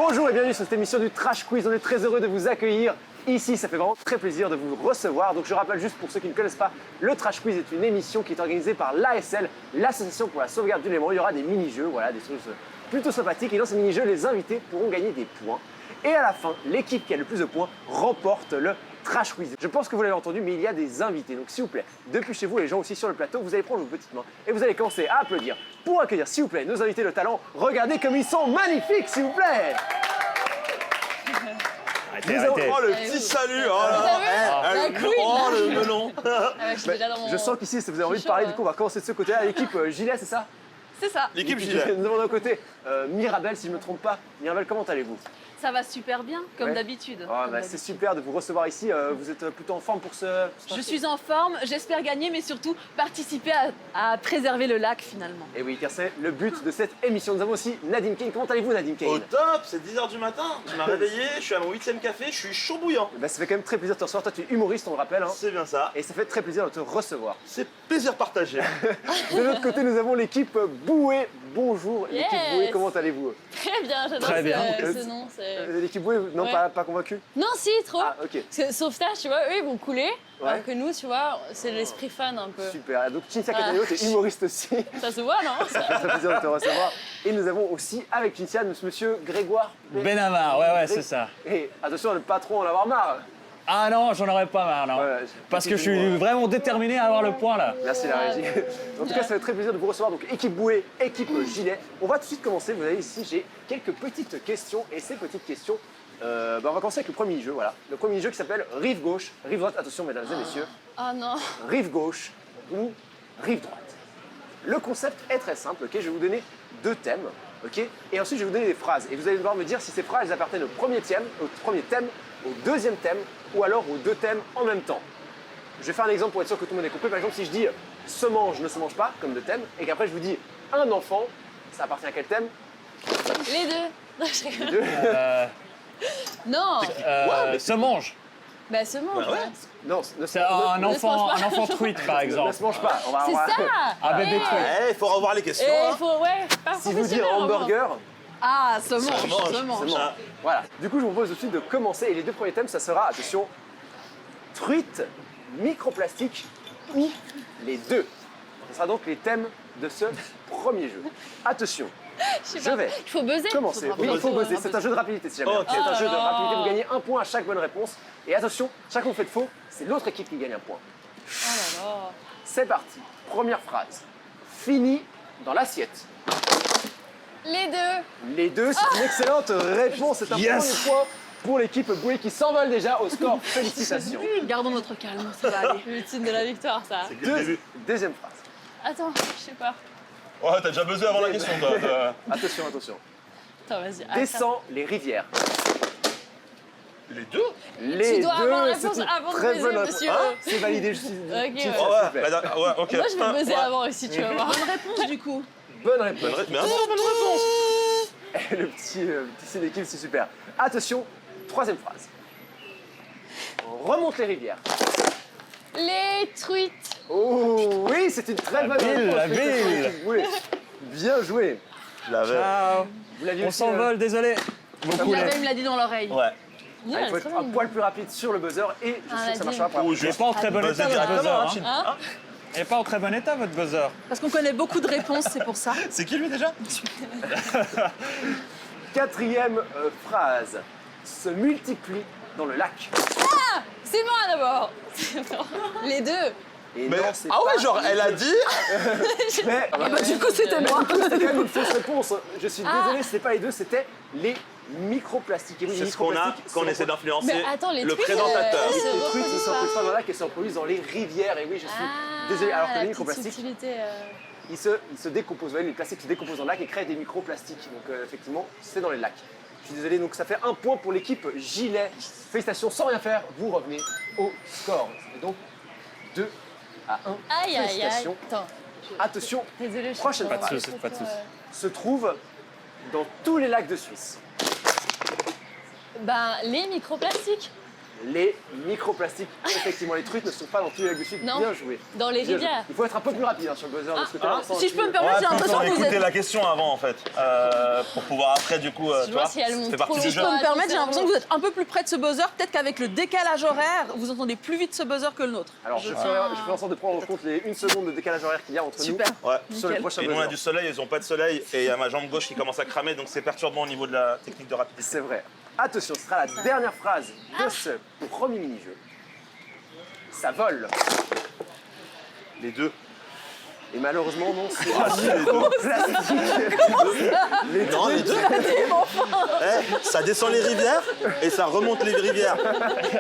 Bonjour et bienvenue sur cette émission du Trash Quiz. On est très heureux de vous accueillir ici. Ça fait vraiment très plaisir de vous recevoir. Donc je rappelle juste pour ceux qui ne connaissent pas, le Trash Quiz est une émission qui est organisée par l'ASL, l'Association pour la sauvegarde du Léman. Il y aura des mini-jeux, voilà, des choses plutôt sympathiques. Et dans ces mini-jeux, les invités pourront gagner des points. Et à la fin, l'équipe qui a le plus de points remporte le Trash Quiz. Je pense que vous l'avez entendu, mais il y a des invités. Donc s'il vous plaît, depuis chez vous, les gens aussi sur le plateau, vous allez prendre vos petites mains et vous allez commencer à applaudir pour accueillir, s'il vous plaît, nos invités de talent. Regardez comme ils sont magnifiques, s'il vous plaît. Oh le petit salut, oh là, le melon. Je sens qu'ici, vous avez envie de parler, du coup on va commencer de ce côté-là. L'équipe Gilet, c'est ça? C'est ça. L'équipe Gilet. Nous avons d'un côté Mirabel, si je ne me trompe pas. Mirabel, comment allez-vous? Ça va super bien, comme Ouais. d'habitude. C'est super de vous recevoir ici. Vous êtes plutôt en forme pour ce... Je suis en forme, j'espère gagner, mais surtout participer à préserver le lac finalement. Et oui, car c'est le but de cette émission. Nous avons aussi Nadine Kane. Comment allez-vous, Nadine Kane? Au top, c'est 10h du matin. Tu m'as réveillé, je suis à mon 8e café, je suis chaud bouillant. Ça fait quand même très plaisir de te recevoir. Toi, tu es humoriste, on le rappelle. Hein. C'est bien ça. Et ça fait très plaisir de te recevoir. C'est plaisir partagé. De l'autre côté, nous avons l'équipe Boué. Bonjour, Yes. l'équipe Boué. Comment allez-vous? Très bien, j'adore Très bien. ce nom. L'équipe Boué, non, Ouais. pas convaincu? Non, si, trop. Ah, ok. Parce que sauvetage, tu vois, eux, ils vont couler. Ouais. Alors que nous, tu vois, c'est l'esprit fan un peu. Super. Donc, Cinzia Cattaneo, tu es humoriste aussi. Ça se voit, non? Ça fait très plaisir de te recevoir. Et nous avons aussi avec Cinzia monsieur Grégoire Benamar, ouais, c'est ça. Et attention à ne pas trop en avoir marre. Ah non, j'en aurais pas marre, non. Ouais, Parce que je suis vraiment déterminé à avoir le point là. Merci la régie. En tout cas, ça fait très plaisir de vous recevoir. Donc, équipe Bouée, équipe Gilet. On va tout de suite commencer. Vous voyez ici, j'ai quelques petites questions. Et ces petites questions, on va commencer avec le premier jeu. Voilà. Le premier jeu qui s'appelle Rive gauche, rive droite. Attention, mesdames et messieurs. Oh non. Rive gauche ou rive droite. Le concept est très simple. Ok, je vais vous donner deux thèmes. Ok, et ensuite, je vais vous donner des phrases. Et vous allez devoir me dire si ces phrases elles appartiennent au premier thème, au deuxième thème ou alors aux deux thèmes en même temps. Je vais faire un exemple pour être sûr que tout le monde ait compris. Par exemple, si je dis se mange, ne se mange pas, comme de thème, et qu'après je vous dis un enfant, ça appartient à quel thème? Les deux. Non, je rigole. Deux. Non. Se mange. Bah, se mange. Bah ouais. hein. Non, C'est un Ne se mange pas. enfant truite par ne exemple. se mange pas. On va, C'est ça. Un bébé truite. Il faut revoir les questions. Et hein. il faut, ouais, pas Si vous dites professionnel, vraiment. hamburger, Ah, se mange, Se mange. se mange. c'est bon. Ah. Voilà. Du coup, je vous propose tout de suite de commencer. Et les deux premiers thèmes, ça sera, attention, truite, microplastique ou les deux. Ce sera donc les thèmes de ce premier jeu. Attention, Je sais je pas. vais Il faut buzzer. commencer. Faudra Oui, il faut buzzer. buzzer. C'est un jeu de rapidité si jamais. Ok. C'est un jeu de Oh là rapidité. Vous là. gagnez un point à chaque bonne réponse. Et attention, chaque fois que vous faites faux, c'est l'autre équipe qui gagne un point. Oh là là. C'est parti. Première phrase. Fini dans l'assiette. Les deux. Les deux, c'est une excellente réponse. C'est un Yes. premier point pour l'équipe Boué qui s'envole déjà au score. Félicitations. Gardons notre calme, ça va aller. Le titre de la victoire, ça. C'est que le début. Deuxième phrase. Attends, je sais pas. Ouais, t'as déjà buzzé avant la question, toi. Attention, attention. Attends, vas-y. Descends les rivières. Les deux. Les Tu dois deux, avoir la c'est réponse une avant de très buzzer, bonne réponse. monsieur. Hein, c'est validé, je suis. Ok, Tiens, ouais. Oh, s'il ouais, te plaît. ouais, ok. Moi, je vais buzzer Ouais. avant aussi, tu vas voir. Bonne réponse, du coup. Bonne réponse. Mais un bonne réponse. Le petit signe d'équipe, c'est super. Attention, troisième phrase. On remonte les rivières. Les truites. Oh oui, c'est une très bonne ville, réponse. la Félicitations, ville. l'équipe Boué. Bien joué. Je l'avais. Ciao. Vous l'aviez On aussi, s'envole, désolé. Vous Il coulez. l'avait, il me l'a dit dans l'oreille. Ouais. Non, il elle faut est être très un bonne. poil plus rapide sur le buzzer et je suis sûr que ça Nadine. marchera pas. Ou Il n'est juste pas en très bon buzzer état votre buzzer. directement, hein. Chine. Hein Hein Il n'est pas en très bon état votre buzzer. Parce qu'on connaît beaucoup de réponses, c'est pour ça. C'est qui lui déjà? Quatrième phrase. Se multiplie dans le lac. C'est moi d'abord. Les deux. Et Mais, non, c'est ah ouais, pas- genre, elle a dit. Mais, Du coup, c'était moi. c'était quand même une fausse réponse. Je suis désolé, c'était pas les deux, c'était les microplastiques. Et oui, les C'est ce qu'on a microplastiques, quand on c'est essaie d'influencer Mais attends, les le trucs, présentateur. ils se les trucs qui reproduisent se pas. reproduisent pas dans le lac et se reproduisent dans les rivières. Et oui, je suis désolé. Alors que les microplastiques, ils se décomposent. Vous voyez, les plastiques se décomposent dans le lac et créent des microplastiques. Donc effectivement, c'est dans les lacs. Je suis désolé, donc ça fait un point pour l'équipe Gilet. Félicitations, sans rien faire, vous revenez au score. Et donc 2 à 1. Aïe, aïe, aïe. Félicitations. Attends. Attention, Désolée, je suis Prochaine pas- phrase. Pas de soucis, pas de soucis. se trouve dans tous les lacs de Suisse. Ben, les microplastiques. les microplastiques. Effectivement, les trucs ne sont pas dans tous les lacs du Sud. Non. Bien joué. Dans les Bien joué. rivières. Il faut être un peu plus rapide hein, sur le buzzer de ce côté-là. Si je peux me permettre, j'ai l'impression que vous écouter êtes... la question avant en fait, pour pouvoir après du coup, tu vois, vois si elle monte ça fait trop partie Si du je jeu. peux me permettre, j'ai l'impression que vous êtes un peu plus près de ce buzzer. Peut-être qu'avec le décalage horaire, vous entendez plus vite ce buzzer que le nôtre. Alors, je fais en sorte de prendre en compte les 1 seconde de décalage horaire qu'il y a entre Super. Ouais. nous sur le Nickel. prochain Et nous on a buzzer. du soleil, ils ont pas de soleil et il y a ma jambe gauche qui commence à cramer donc c'est perturbant au niveau de la technique de rapidité. C'est vrai. Attention, ce sera la dernière phrase de ce premier mini-jeu. Ça vole. Les deux. Et malheureusement, non, c'est pas microplastique. Non, les deux. Eh, ça descend les rivières et ça remonte les rivières.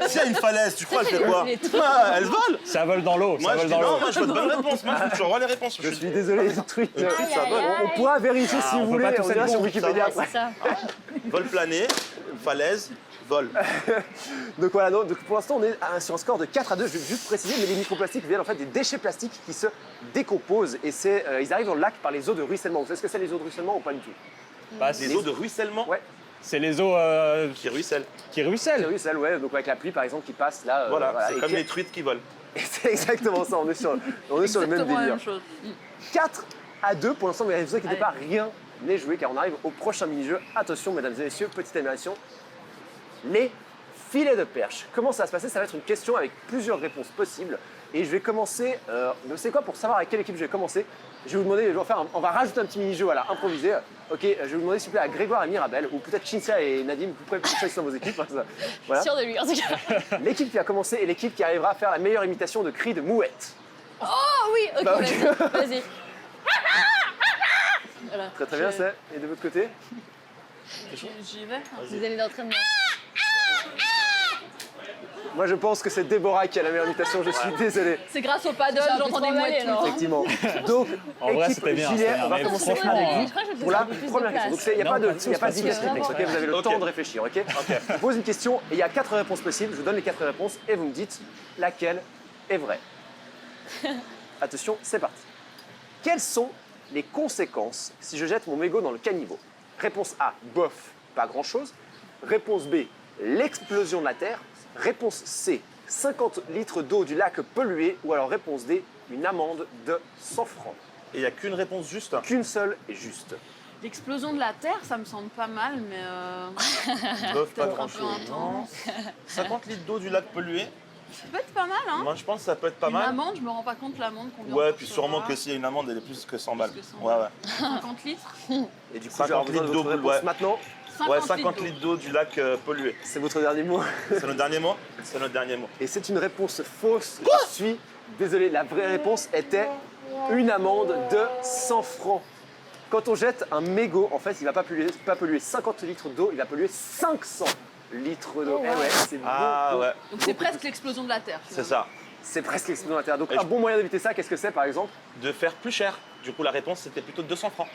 S'il y a une falaise, tu crois, elle fait quoi? Ah, elle vole. Ça vole dans l'eau, Moi ça je vole dis dans non, l'eau. moi je veux de bonnes réponses. Moi je revois les réponses. Je suis désolé, les trucs. Le truc, ça vole. On pourra vérifier si on vous peut voulez, pas tous on être ira sur bon, Wikipédia ça va. après. Ça. Vol plané, falaise, vol. Donc voilà, donc pour l'instant on est sur un score de 4-2, je vais juste préciser, mais les microplastiques viennent en fait des déchets plastiques qui se décomposent et ils arrivent dans le lac par les eaux de ruissellement. Vous savez ce que c'est les eaux de ruissellement ou pas du tout? Bah, Des eaux de ruissellement Ouais, c'est les eaux qui ruissellent. qui les ruissellent. ruisselles, ouais, donc avec la pluie par exemple qui passe là. Voilà, et c'est comme qui- les truites qui volent. Et c'est exactement ça, on est sur le même Exactement la délire. même chose. 4-2 pour l'instant, mais ne vous inquiétez pas, rien n'est joué car on arrive au prochain mini-jeu. Attention mesdames et messieurs, petite animation. Les filets de perche. Comment ça va se passer? Ça va être une question avec plusieurs réponses possibles. Et je vais commencer, vous savez quoi, pour savoir avec quelle équipe je vais commencer, je vais vous demander, on va rajouter un petit mini-jeu, voilà, improvisé. Ok, je vais vous demander s'il vous plaît à Grégoire et Mirabel, ou peut-être Cynthia et Nadim, vous pouvez choisir dans vos équipes. Voilà. Sûr de lui, en tout cas. L'équipe qui va commencer est l'équipe qui arrivera à faire la meilleure imitation de cri de mouette. Oh oui, ok, Bah, ok. vas-y. Voilà. Très très bien, c'est. Et de votre côté? J'y vais. Vous allez d'entraînement. Moi je pense que c'est Déborah qui a la meilleure imitation, je suis désolé. C'est grâce au paddle, J'ai un peu j'entends des trop emballé, mouettes. alors. Effectivement. Donc, En vrai, équipe c'était bien, Gilet, c'était bien, on va mais commencer franchement, avec Je vous crois que je vais pour la un peu plus de première question. place. Donc il n'y a Non, pas de pas tous, pas d'idée tous. réflexe, ok? Vous avez le Ok. temps de réfléchir, ok? Je vous pose une question et il y a 4 réponses possibles. Je vous donne les 4 réponses et vous me dites laquelle est vraie. Attention, c'est parti. Quelles sont les conséquences si je jette mon mégot dans le caniveau? Réponse A, bof, pas grand-chose. Réponse B, l'explosion de la Terre. Réponse C, 50 litres d'eau du lac pollué. Ou alors réponse D, une amende de 100 francs. Et il n'y a qu'une réponse juste. Qu'une seule est juste. L'explosion de la Terre, ça me semble pas mal, mais Bof, pas peut-être grand un peu chose. intense. 50 litres d'eau du lac pollué. Ça peut être pas mal, hein? Moi je pense que ça peut être pas Une mal. amende, je me rends pas compte l'amende qu'on vient Ouais, de puis recevoir. sûrement que s'il y a une amende, elle est plus que 100 balles. Plus que 100 Ouais, ouais. 50 litres. Et du coup, 50 j'ai avoir besoin de litres votre d'eau, réponse ouais. maintenant. Ouais, 50 litres d'eau du lac pollué. C'est votre dernier mot. C'est notre dernier mot? C'est notre dernier mot. Et c'est une réponse fausse. Je suis désolé, la vraie réponse était une amende de 100 francs. Quand on jette un mégot, en fait, il ne va pas polluer 50 litres d'eau, il va polluer 500 litres d'eau. Eh ouais, c'est Ah beaucoup. ouais, Donc c'est presque l'explosion de la Terre. c'est finalement. ça. C'est presque l'explosion de la Terre. Donc Et un je- bon moyen d'éviter ça, qu'est-ce que c'est par exemple? De faire plus cher. Du coup, la réponse c'était plutôt 200 francs.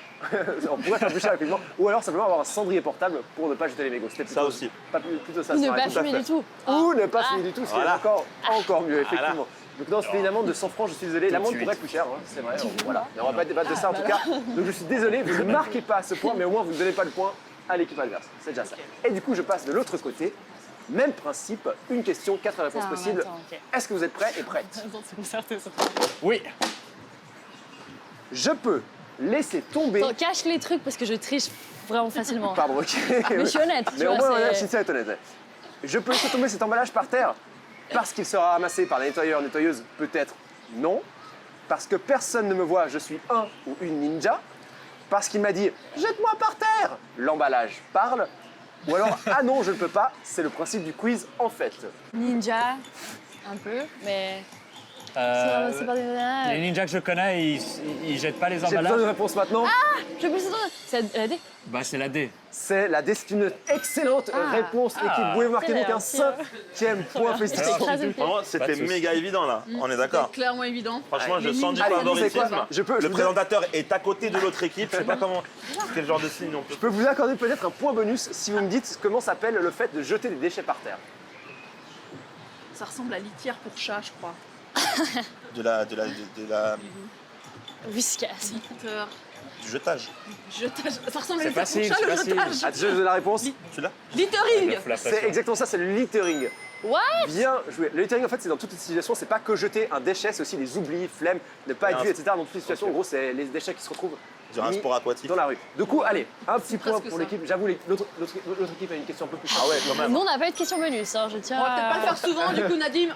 On pourrait faire plus cher effectivement. Ou alors simplement avoir un cendrier portable pour ne pas jeter les mégots. C'était plutôt Ça aussi. plutôt ça. Ou c'est ne vrai, pas tout à fumer fait. du tout. Ou ne pas fumer du tout, ce qui est Voilà. encore mieux, effectivement. Donc non, c'était une amende de 100 francs, je suis désolé. L'amende suite. pourrait être plus chère, hein, c'est vrai. Voilà. Mais on va pas débattre de ça en tout cas. Donc je suis désolé, vous ne marquez pas ce point, mais au moins vous ne donnez pas le point à l'équipe adverse. C'est déjà ça. Et du coup, je passe de l'autre côté. Même principe, une question, 4 réponses Ah, possibles. attends, ok. Est-ce que vous êtes prêts et prêtes? Attends, c'est concerté ça. Oui. Je peux laisser tomber. Attends, cache les trucs parce que je triche vraiment facilement. Pardon, ok. Mais je suis honnête, tu Mais au vois, moins, c'est- Cynthia est honnête. Je peux laisser tomber cet emballage par terre parce qu'il sera ramassé par les nettoyeurs, nettoyeuses, peut-être non. Parce que personne ne me voit, je suis un ou une ninja. Parce qu'il m'a dit jette-moi par terre. L'emballage parle. Ou alors ah non, je ne peux pas. C'est le principe du quiz en fait. Ninja, un peu, mais c'est pas des... Les ninjas que je connais, ils jettent pas les J'ai besoin emballages. de réponse maintenant. Je peux c'est la D. Bah, c'est la D. C'est la D, c'est une excellente réponse. L'équipe, vous pouvez marquer donc un C'est vrai. 5e point. Félicitations. Écrasé le pied. Vraiment, Pas de c'était souci. méga évident là. On est d'accord. C'est clairement évident. Franchement, je Les sens du ninjas, Allez, vous savez quoi favoritisme. Je peux- je Le vous- présentateur est à côté de l'autre équipe. Je sais pas comment. Quel genre de signe on peut. Je peux vous accorder peut-être un point bonus si vous me dites comment s'appelle le fait de jeter des déchets par terre. Ça ressemble à litière pour chat, je crois. De la. Whiskas. Litter. Du jetage. Ça ressemble à C'est une facile, chat, c'est le facile. jetage. Ah, déjà, je vous donne la réponse. Celui-là? Littering. C'est exactement ça, c'est le littering. What? Bien joué. Le littering, en fait, c'est dans toutes les situations. C'est pas que jeter un déchet, c'est aussi les oublis, flemme, ne pas être Et vu, un- etc. Dans toutes les situations, en gros, c'est les déchets qui se retrouvent Sur un mis sport aquatique. dans la rue. Du coup, allez, un petit point presque pour ça. l'équipe. J'avoue, l'autre équipe a une question un peu plus Ah ouais, quand même. Nous, on n'a pas eu de question bonus, hein, je tiens On va peut-être pas le à... faire souvent, du coup, Nadim.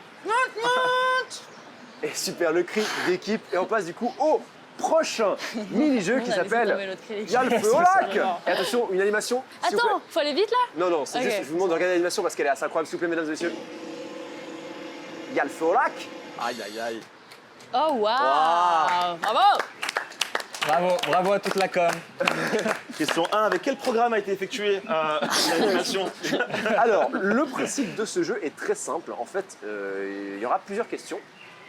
Et super, le cri d'équipe. Et on passe du coup au prochain mini-jeu qui On a laissé tomber s'appelle l'autre cri. Il y a le feu au lac. Et attention, une animation. s'il vous plaît. Attends, faut aller vite là? Non, non, c'est Ok. juste, je vous demande de regarder l'animation parce qu'elle est assez incroyable, s'il vous plaît, mesdames et messieurs. Il y a le feu au lac. Aïe, aïe, aïe. Oh waouh! Bravo! Bravo à toute la com. Question 1, avec quel programme a été effectuée l'animation? Alors, le principe de ce jeu est très simple. En fait, il y aura plusieurs questions.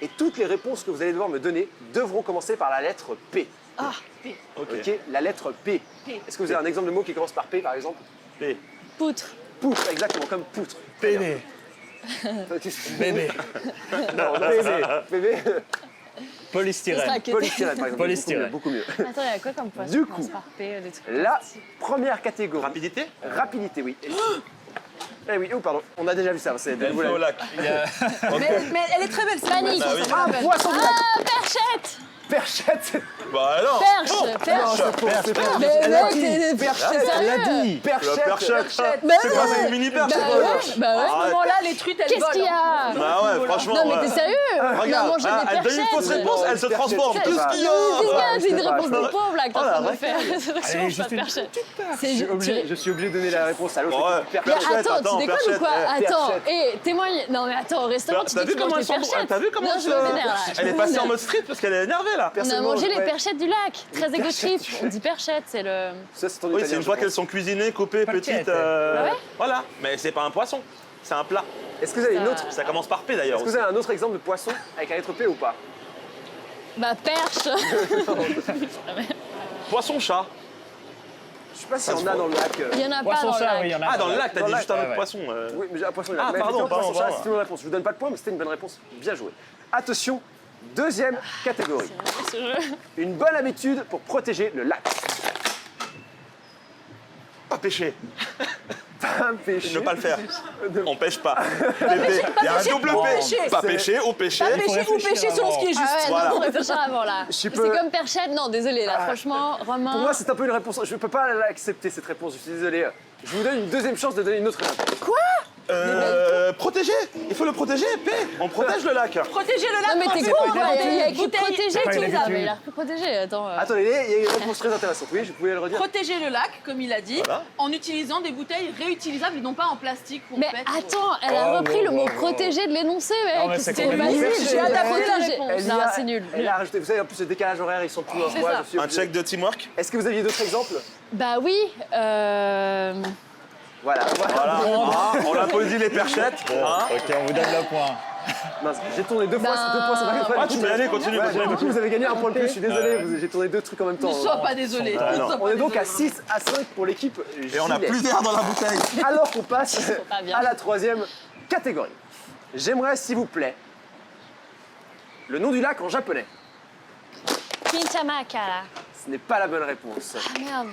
Et toutes les réponses que vous allez devoir me donner devront commencer par la lettre P. Ah, P. Ok. Ok, la lettre P. P. Est-ce que vous avez un exemple de mot qui commence par P, par exemple? P. Poutre. Poutre, exactement, comme poutre. Bébé. Bébé. Non, bébé. Bébé. Polystyrène. Polystyrène, par exemple. Polystyrène. Beaucoup mieux. Attends, il y a quoi comme poisson? Du qui commence coup, par P, des trucs La petits. première catégorie. Rapidité? Rapidité, oui. Eh oui, oh pardon, on a déjà vu ça, c'est de nouveau Feu au la- lac. Mais elle est très belle, cette Panique! Bah oui. Ah, poisson de lac. Ah, perchette! Perchette, c'est... Bah alors. Perche! Perche! c'est faux, c'est faux. Mais Elle a mec, dit. t'es Perchette, elle a dit. La Perchette. perchette. Bah C'est quoi, ouais. c'est une mini perche? Bah c'est quoi, ouais, ça bah ouais. À ce Arrête. moment-là, les truites, elles Qu'est-ce volent. qu'il y a? Bah ouais, franchement. Non mais ouais. t'es sérieux? On a Regarde, mangé ah, des elle donne une fausse perchettes! réponse, elle se Perchette, transforme. c'est Qu'est-ce pas- qu'il y C'est a? quoi? C'est une je sais réponse pas. de pauvre là que t'es en Oh, la train de vraie faire. C'est Allez, pas juste de une perchette. Je suis obligé de donner la réponse à l'autre. Ouais, équipe. Mais Perchette. Perchette, attends, tu déconnes ou perchette, quoi? eh, Attends, perchette. témoigne. Non mais attends, au restaurant, tu T'as dis vu que tu comment manges elle des s'en perchettes? T'as vu comment Non, elle je me vénère là. Elle est passée en mode street parce qu'elle est énervée là. On a Personnellement, mangé les ouais. perchettes du lac, très égo perchettes trip. On dit perchette, c'est le. Ça, c'est ton Oui, italien, c'est une je fois pense. qu'elles sont cuisinées, coupées, Perchette. petites. Ah ouais Voilà, mais c'est pas un poisson, c'est un plat. Est-ce que vous avez une autre? Ça commence par P d'ailleurs. Est-ce que vous avez un autre exemple de poisson avec la lettre P ou pas? Bah perche. Poisson-chat. Je sais pas si Ça se on a voit. dans le lac. Il y en a pas Poisson dans le chat, lac. oui, il y en a. Ah, dans le lac, t'as Dans dit le juste un lac, autre ouais. poisson. Oui, mais j'ai un poisson. Ah, Mais pardon, effectivement, poisson, pardon. ça, c'est une bonne réponse. Je vous donne pas de point, mais c'était une bonne réponse. Bien joué. Attention, deuxième catégorie. Ce jeu. Une bonne habitude pour protéger le lac. Pas pêcher, Pas pêcher. ne pas le faire. On pêche pas. Pépé. Il y a un double P. pêcher. Pas pêcher ou pêcher. Pas faut pêcher ou réfléchir pêcher selon ce qui est juste. Ah ouais, Voilà. non, faut réfléchir avant là. Je C'est peux- comme perchette. Non, désolé là, franchement, Romain. Pour moi, c'est un peu une réponse. Je peux pas l'accepter cette réponse. Je suis désolé. Je vous donne une deuxième chance de donner une autre réponse. Protéger. Il faut le protéger. P. On protège le lac. Protéger le lac. Non mais t'es c'est con, pas quoi. Il y a écrit bouteille. protéger, Pas tu une les as. habitude. Mais il a repris protéger, attends. Attendez, il y a une réponse très intéressante. Oui, je pouvais le redire. Protéger le lac, comme il a dit, Voilà. en utilisant des bouteilles réutilisables et non pas en plastique ou en Mais PET. attends, elle a Oh, repris le wow, mot wow, wow. protéger de l'énoncé, Non, mais mec. c'est C'est complètement facile, perché. j'ai adapté la Elle réponse. y Non, a- c'est nul. Elle a rajouté. Vous savez, en plus, le décalage horaire, ils sont plus. C'est Moi, ça. je suis Un obligé. check de teamwork. Est-ce que vous aviez d'autres exemples? Bah oui, Voilà. Voilà. Ah, on applaudit les perchettes. Hein. Ok, on vous donne le point. Mince, j'ai tourné deux fois, c'est deux points, c'est pas grave. Ah, tu peux y aller, continue, Ouais, continue. du coup, vous avez gagné un point de plus, je suis désolé, j'ai tourné deux trucs en même temps. Ne sois pas désolé. Ah, Ne non. sois On pas est donc à désolé. 6 à 5 pour l'équipe Et on a Gilet. plus d'air dans la bouteille. Alors qu'on passe pas bien. à la troisième catégorie. J'aimerais, s'il vous plaît, le nom du lac en japonais. Kinchamaka là. Ce n'est pas la bonne réponse. Ah merde.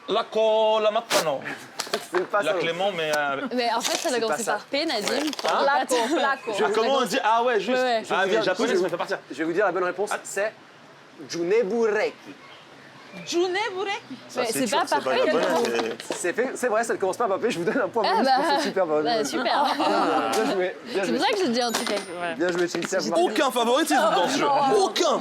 La Matano. C'est pas La ça. Clément, mais. Mais en fait, ça doit pas commencer ça. par P, Nadim. Placo, placo. Ah, comment on dit? Ah ouais, juste. Ouais. Ah Je oui, veux dire, japonais, je- ça me fait partir. Je vais vous dire la bonne réponse, c'est Junebureki. June Bureki. Ça, Mais c'est sûr pas que c'est parfait, la bonne, non. mais- C'est vrai, ça ne commence pas par P, je vous donne un point Ah bonus pour bah, cette super bonne. bah, super. Bien joué, bien C'est joué. pour ça que je dis un truc avec. Ouais. Bien joué, Chelsea. vous marquez. Aucun favoritisme dans ce jeu. Aucun.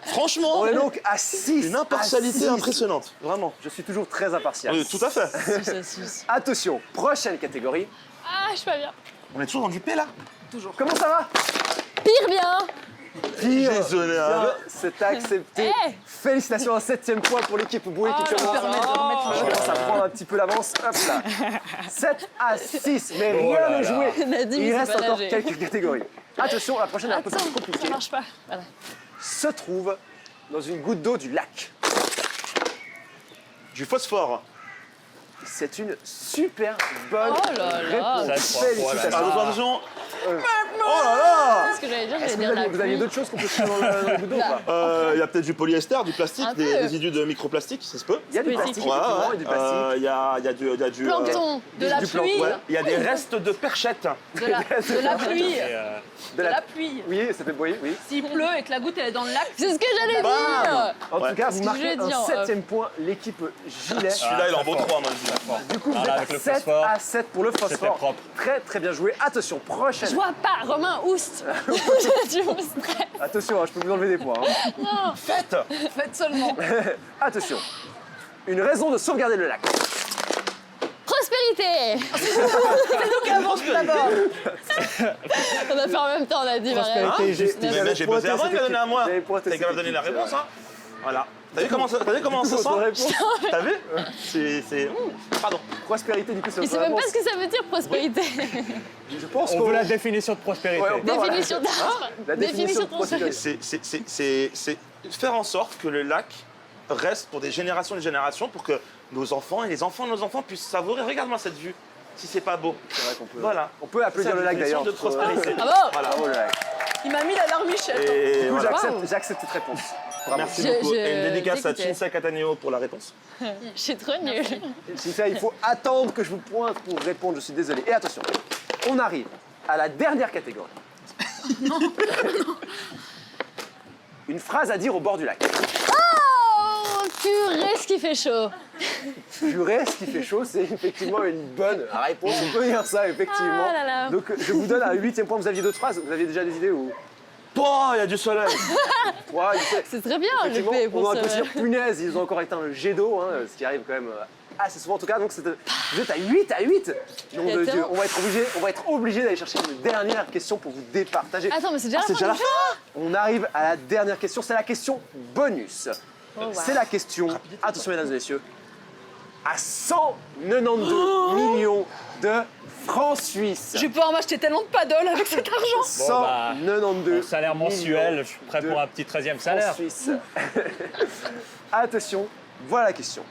Franchement, On est donc à 6. une impartialité impressionnante. Vraiment. Je suis toujours très impartial. Oui, tout à fait. Ça suce. Attention, prochaine catégorie. Ah, je suis pas bien. On est toujours dans du P là. Comment ça va? Pire bien. Pire. Désolé, hein. Bien, c'est accepté. Eh. Félicitations, un 7e point pour l'équipe Boué qui Oh là commence là. je commence à prendre un petit peu l'avance. Hop là. 7 à 6, mais Oh rien là n'est là. joué. Nadim, Il il sait reste pas encore nager. quelques catégories. Attention, la prochaine est un peu Attends, plus ça compliquée. marche pas. Voilà. Se trouve dans une goutte d'eau du lac. Du phosphore. C'est une super bonne Oh là là. réponse. Ça, je crois. Félicitations. Attention, attention. Oh là là! C'est ce que j'allais dire, Est-ce j'allais que dire la vous aviez pluie. d'autres choses qu'on peut trouver dans le boudin ou pas? Il y a peut-être du polyester, du plastique, Un des peu. résidus de microplastique, ça se peut. Il y a du Politique. plastique, effectivement, et du plastique. Il y a du Plancton. De la Du plan- pluie. ouais. Il y a des restes de perchettes. De la pluie. Et, De la pluie. Oui, ça fait oui, oui. S'il pleut et que la goutte elle est dans le lac, C'est ce que j'allais Bam. dire. En Ouais. tout cas, Ce vous que marquez je voulais un dire, 7e point, l'équipe Gilet. Celui-là, il en très vaut fort. 3, moi, je dis. Fort. Du coup, vous Alors, êtes avec à le 7 phosphore, à 7 pour le c'était phosphore. propre. Très très bien joué. Attention, prochaine. Je vois pas, Romain, oust. Tu me stresses. Attention, hein, je peux vous enlever des points. hein. Faites! faites seulement. Attention. Une raison de sauvegarder le lac. Prospérité. D'abord. On a fait en même temps, on a dit. Prospérité. Marianne. Et justice. Mais J'avais j'ai pointé buzzé avant, il cette m'a donné à équipe. moi. J'avais pointé T'as cette qu'à me donner la équipe, réponse, c'est hein. Voilà. T'as vu comment ça se Votre sent? réponse. T'as vu? C'est... Pardon. Prospérité, du coup, c'est Il votre sait même pas réponse. ce que ça veut dire, prospérité. Je pense On qu'on veut la définition de prospérité. Ouais, on- Définition La d'arbre. définition de prospérité. prospérité. C'est faire en sorte que le lac reste pour des générations et des générations pour que nos enfants et les enfants de nos enfants puissent savourer. Regarde-moi cette vue, si c'est pas beau. C'est vrai qu'on peut. Voilà. On peut applaudir C'est le la lac définition d'ailleurs. de prospérité. Bravo. Voilà. Bravo le lac. Il m'a mis la larmichette. Et Du coup, voilà. j'accepte cette réponse. Bravo. Merci Je- beaucoup. je- Et une dédicace à j'écoutais. Chinsa Cataneo pour la réponse. Je suis trop nulle. Si ça, il faut attendre que je vous pointe pour répondre, je suis désolé. Et attention, on arrive à la dernière catégorie. Une phrase à dire au bord du lac. Oh, purée, ce qui fait chaud. Purée, ce qui fait chaud, c'est effectivement une bonne réponse. On peut dire ça, effectivement. Ah là là. Donc, je vous donne un 8e point. Vous aviez d'autres phrases? Vous aviez déjà des idées ou... Oh, il y a du soleil. Ouais, C'est très bien, effectivement, l'épée on pour aurait pu ce... se dire punaise, ils ont encore éteint le jet d'eau, hein, ce qui arrive quand même assez souvent en tout cas. Donc vous êtes à 8 à 8. Nom de Dieu, on va être obligé d'aller chercher une dernière question pour vous départager. Attends, mais c'est déjà C'est déjà la fin. On arrive à la dernière question, c'est la question bonus. wow. C'est la question, attention mesdames et messieurs, à 192 millions de francs suisses. Je vais pouvoir m'acheter tellement de paddles avec cet argent. Bon, bah, 192 Mon salaire mensuel, je suis prêt pour un petit 13e salaire. suisse. Attention, voilà la question.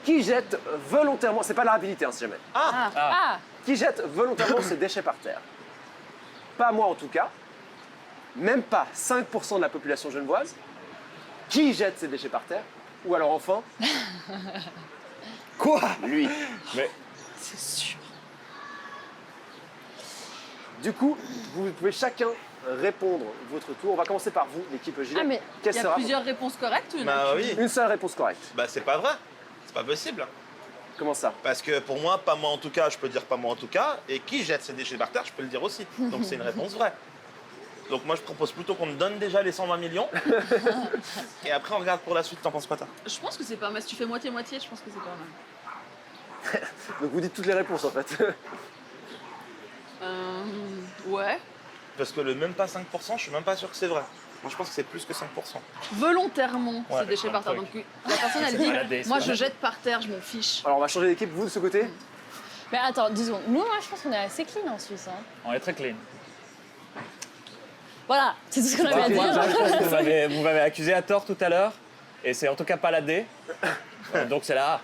Qui jette volontairement, c'est pas la rapidité hein, si jamais, Ah, qui jette volontairement ses déchets par terre? Pas moi en tout cas, même pas 5% de la population genevoise. Qui jette ses déchets par terre? Ou alors enfin, Quoi? lui. Mais C'est sûr. Du coup, vous pouvez chacun répondre votre tour. On va commencer par vous, l'équipe Gilet. Ah, mais Quelle Il y a sera plusieurs réponses correctes ou Bah oui. une seule réponse correcte? Bah c'est pas vrai. C'est pas possible. Comment ça? Parce que pour moi, pas moi en tout cas, je peux dire pas moi en tout cas. Et qui jette ses déchets par terre, je peux le dire aussi. Donc c'est une réponse vraie. Donc moi je propose plutôt qu'on me donne déjà les 120 millions. Et après on regarde pour la suite. T'en penses quoi toi? Je pense que c'est pas mal. Si tu fais moitié-moitié, je pense que c'est pas mal. Donc vous dites toutes les réponses en fait. Ouais. Parce que le même pas 5%, je suis même pas sûr que c'est vrai. Moi je pense que c'est plus que 5%. Volontairement, Ouais, ces déchets c'est un par terre. truc. Donc la personne, elle C'est dit, pas la D, c'est moi pas je la- jette par terre, je m'en fiche. Alors on va changer d'équipe, vous de ce côté? mais attends, 10 secondes. Nous, moi, je pense qu'on est assez clean en Suisse. Hein. on est très clean. Voilà, c'est tout ce qu'on avait à Ok, dire. Vous m'avez accusé à tort tout à l'heure, et c'est en tout cas pas la D. Donc c'est la A.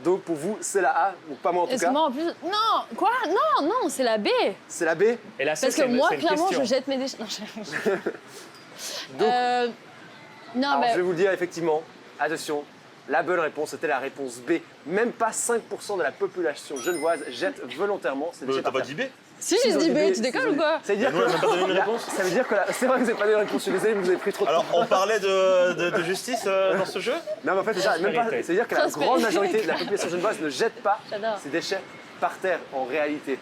Donc pour vous, c'est la A, ou pas moi en tout Est-ce que cas. moi, en plus... Non, quoi? Non, non, c'est la B. C'est la B. Et la C, Parce que c'est moi, c'est une clairement, question. je jette mes déchets. Non, Donc- non, Alors mais... je vais vous le dire effectivement, attention, la bonne réponse était la réponse B. Même pas 5% de la population genevoise jette volontairement ses déchets T'as par pas terre. dit B? Si, Ils j'ai ont dit dit B, tu c'est déconnes joli. ou quoi? Ça veut dire Mais nous, on a même pas donné une réponse. Ça veut dire que c'est vrai que vous n'avez pas donné une réponse, je suis désolé, mais vous avez pris trop de temps. Alors on parlait de justice dans ce jeu? Non mais en fait c'est ça, même pas, Prospérité. c'est à dire que la Prospérité. grande majorité de la population genevoise ne jette pas J'adore. ses déchets par terre en réalité.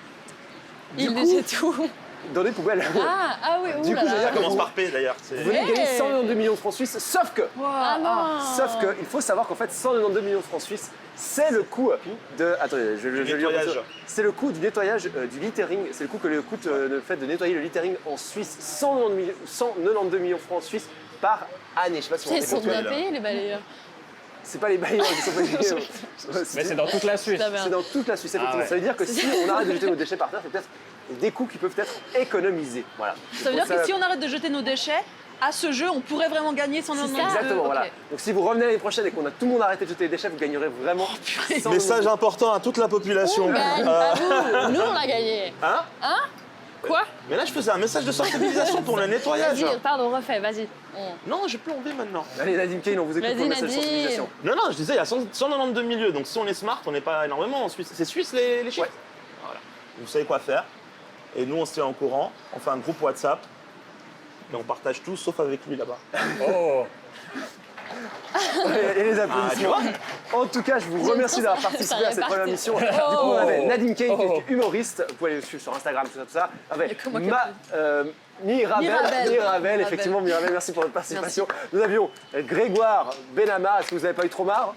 Il coup- déchets tout. Dans des poubelles. Ah oui, Du coup, oulala. j'allais Ça dire commence par P d'ailleurs. Vous venez de gagner 192 millions de francs suisses, sauf que Ah non. Sauf qu'il faut savoir qu'en fait, 192 millions de francs suisses, c'est le coût de. Attendez, je lis en nettoyage. fait. C'est le coût du nettoyage du littering. C'est le coût que coûte le fait de nettoyer le littering en Suisse. 192 millions de francs suisses par année. Je sais pas si vous vous Ils rendez sont compte. bien là. payés, les balayeurs. C'est pas les bailleurs qui sont payés. Mais c'est dans toute la Suisse. La merde. C'est dans toute la Suisse, effectivement. Ah ouais. Ça veut dire que si on arrête de jeter nos déchets par terre, c'est peut-être des coûts qui peuvent être économisés. Voilà. Ça veut dire que si on arrête de jeter nos déchets, à ce jeu, on pourrait vraiment gagner sans C'est ça. Exactement, ok. voilà. Donc si vous revenez l'année prochaine et qu'on a tout le monde arrêté de jeter les déchets, vous gagnerez vraiment. 100 Message important à toute la population. On gagne, pas vous. Nous, on a gagné. Hein Hein? Quoi? Mais là, je faisais un message de sensibilisation pour le nettoyage. Vas-y, pardon, refais, vas-y. Non, j'ai plus envie maintenant. Allez, Nadine Kane, on vous écoute Vas-y, pour le message de Nadine. sensibilisation. Non, je disais, il y a 192 milieux, donc si on est smart, on n'est pas énormément en Suisse. C'est suisse les chiffres? Ouais. Voilà. Vous savez quoi faire. Et nous, on se tient en courant, on fait un groupe WhatsApp, et on partage tout, sauf avec lui là-bas. Oh. Et les applaudissements. En tout cas, je vous remercie d'avoir participé à cette première mission. Du coup, on avait Nadine Kane, qui est humoriste. Vous pouvez aller le suivre sur Instagram, tout ça. Avec comment Mirabel, effectivement, Mirabel, merci pour votre participation. Nous avions Grégoire Benama. Est-ce que vous n'avez pas eu trop marre?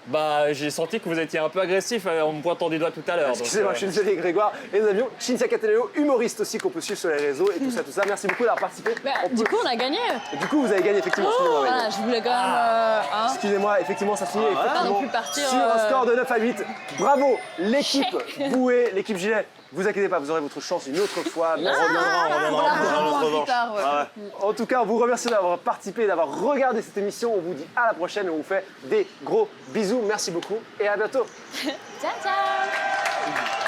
Bah, j'ai senti que vous étiez un peu agressif en me pointant du doigt tout à l'heure. Excusez-moi, je suis désolé, Grégoire. Et nous avions Cynthia Cataneo, humoriste aussi, qu'on peut suivre sur les réseaux et tout ça. Merci beaucoup d'avoir participé. Bah, du coup, on a gagné. Du coup, vous avez gagné, effectivement. Excusez-moi, ouais. Voilà, je voulais quand même. hein. Excusez-moi, effectivement, ça finit Pas non effectivement plus partir. sur un score de 9 à 8. Bravo, l'équipe Bouée, l'équipe Gilet. Vous inquiétez pas, vous aurez votre chance une autre fois. On reviendra pour notre revanche. tard, ouais. Ah ouais. En tout cas, on vous remercie d'avoir participé et d'avoir regardé cette émission. On vous dit à la prochaine. On vous fait des gros bisous. Merci beaucoup et à bientôt. Ciao, ciao.